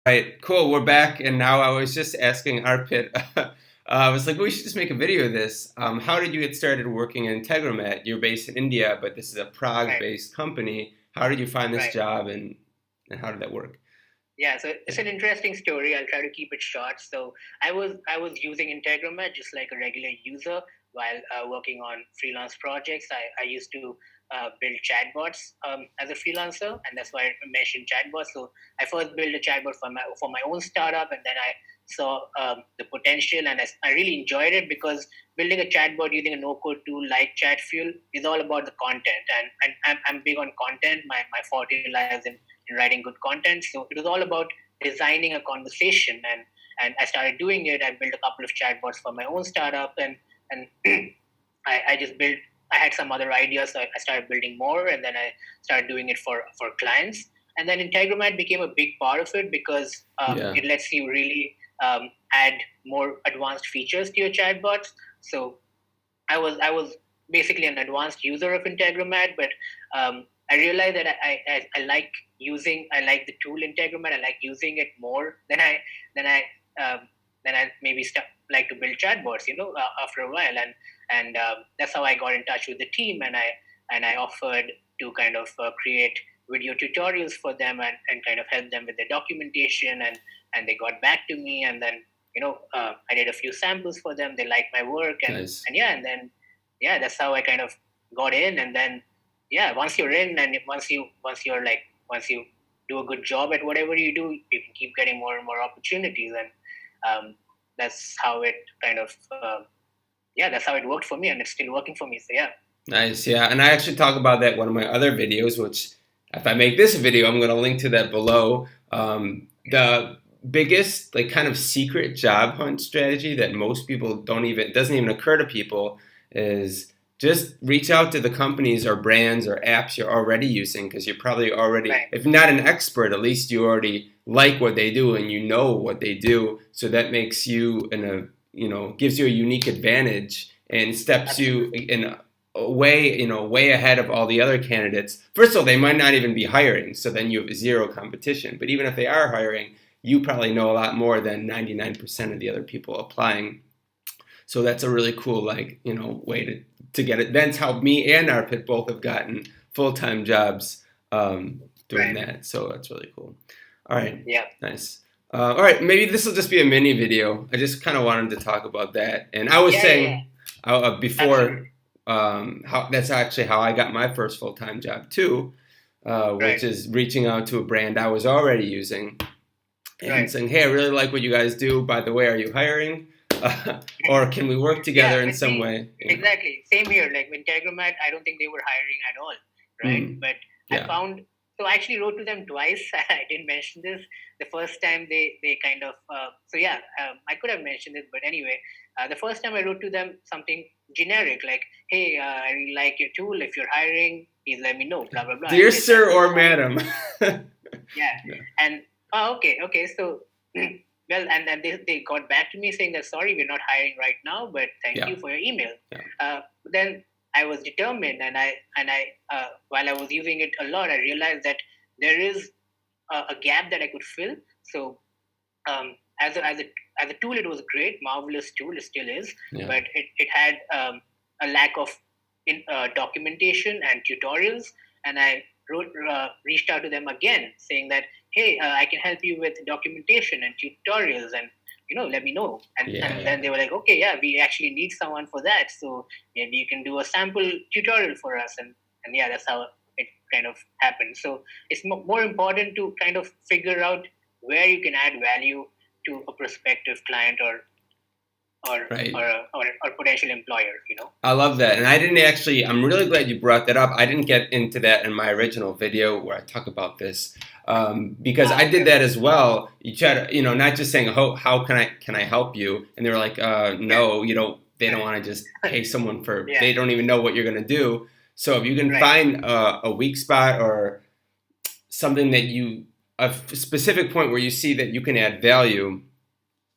Right, cool. We're back, and now I was just asking Arpit. I was like, we should just make a video of this. How did you get started working in Integromat? You're based in India, but this is a Right, Prague-based company. How did you find this right. job, and how did that work? Yeah, so it's an interesting story. I'll try to keep it short. So I was using Integromat just like a regular user while working on freelance projects. I used to build chatbots as a freelancer, and that's why I mentioned chatbots. So I first built a chatbot for my own startup, and then I saw the potential, and I really enjoyed it because building a chatbot using a no-code tool like Chatfuel is all about the content, and I'm big on content. My forte lies in writing good content. So it was all about designing a conversation, and I started doing it. I built a couple of chatbots for my own startup, and I just built. I had some other ideas, so I started building more, and then I started doing it for clients. And then Integromat became a big part of it because Yeah, it lets you really add more advanced features to your chatbots. So I was basically an advanced user of Integromat, but I realized that I like I like the tool Integromat. I like using it more than I maybe like to build chatbots. After a while, and that's how I got in touch with the team, and I offered to kind of create video tutorials for them and kind of help them with the documentation, and they got back to me, and then I did a few samples for them. They liked my work, nice. and yeah, and then yeah, that's how I kind of got in. And then yeah, once you're in, and once you do a good job at whatever you do, you can keep getting more and more opportunities, and that's how it kind of yeah, that's how it worked for me, and it's still working for me. So yeah. Nice, yeah. And I actually talk about that in one of my other videos, which if I make this video, I'm going to link to that below. The biggest, like, kind of secret job hunt strategy that most people don't even, it doesn't even occur to people is just reach out to the companies or brands or apps you're already using because you're probably already, Right. if not an expert, at least you already like what they do and you know what they do. So that makes you in a, gives you a unique advantage and steps you Absolutely. in way way ahead of all the other candidates. First of all, they might not even be hiring, so then you have zero competition. But even if they are hiring, you probably know a lot more than 99% of the other people applying. So that's a really cool way to get it. That's how me and Arpit both have gotten full-time jobs doing Right. that. So that's really cool. All right, Yeah. nice. All right, maybe this will just be a mini video. I just kind of wanted to talk about that. And I was Yeah. Yeah. Yeah. saying before Absolutely. how that's actually how I got my first full-time job too, which Right. is reaching out to a brand I was already using and Right. saying, "Hey, I really like what you guys do. By the way, are you hiring? Or can we work Yeah, together in with some me, way?" exactly. Same here. Like with Tegromat, I don't think they were hiring at all, right? Mm, But I yeah, found, so I actually wrote to them twice. I didn't mention this. The first time they kind of, so yeah, I could have mentioned it, but anyway, the first time I wrote to them something generic like, hey, I really like your tool. If you're hiring, please let me know, yeah. blah, blah, blah. Dear And they said, sir oh, or sorry. madam. Yeah. Yeah, And okay, okay. So well, and they got back to me saying that sorry, we're not hiring right now, but thank yeah, you for your email. yeah, Then I was determined, and I while I was using it a lot, I realized that there is a gap that I could fill. So as a tool, it was a great, marvelous tool. It still is, yeah, but it had a lack of documentation and tutorials. And I reached out to them again, saying that, hey, I can help you with documentation and tutorials, and let me know. And yeah. then they were like, okay, yeah, we actually need someone for that. So maybe you can do a sample tutorial for us, and yeah, that's how it kind of happened. So it's more important to kind of figure out where you can add value to a prospective client or Right. or potential employer. I love that. And I didn't actually, I'm really glad you brought that up. I didn't get into that in my original video where I talk about this because I Okay, did that okay, as well. You try to, not just saying, how can I help you? And they were like, yeah, no, they don't want to just pay someone for, yeah, they don't even know what you're going to do. So if you can right, find a weak spot or something a specific point where you see that you can add value,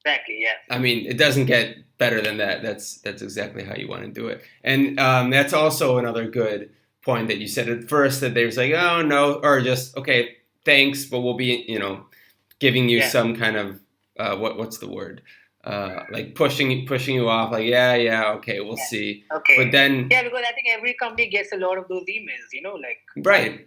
exactly, yeah, I mean, it doesn't get better than that. That's exactly how you want to do it, and that's also another good point that you said at first that they was like, oh no, or just okay, thanks, but we'll be giving you Yeah. some kind of what's the word? Like pushing you off, like okay, we'll see. Okay. But then because I think every company gets a lot of those emails, right.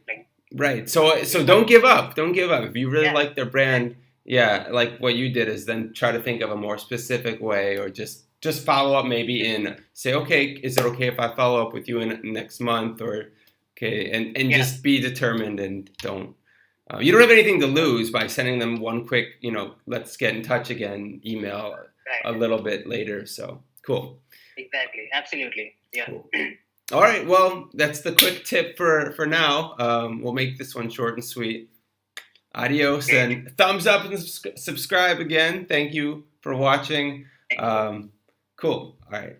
Right. So don't give up. Don't give up. If you really like their brand, like what you did is then try to think of a more specific way, or just follow up maybe in say, okay, is it okay if I follow up with you in next month, or okay, and just be determined and don't. You don't have anything to lose by sending them one quick, let's get in touch again email a little bit later. So cool. Exactly. Absolutely. Yeah. Cool. All right, well, that's the quick tip for now. We'll make this one short and sweet. Adios, and thumbs up and subscribe again. Thank you for watching. Cool. All right.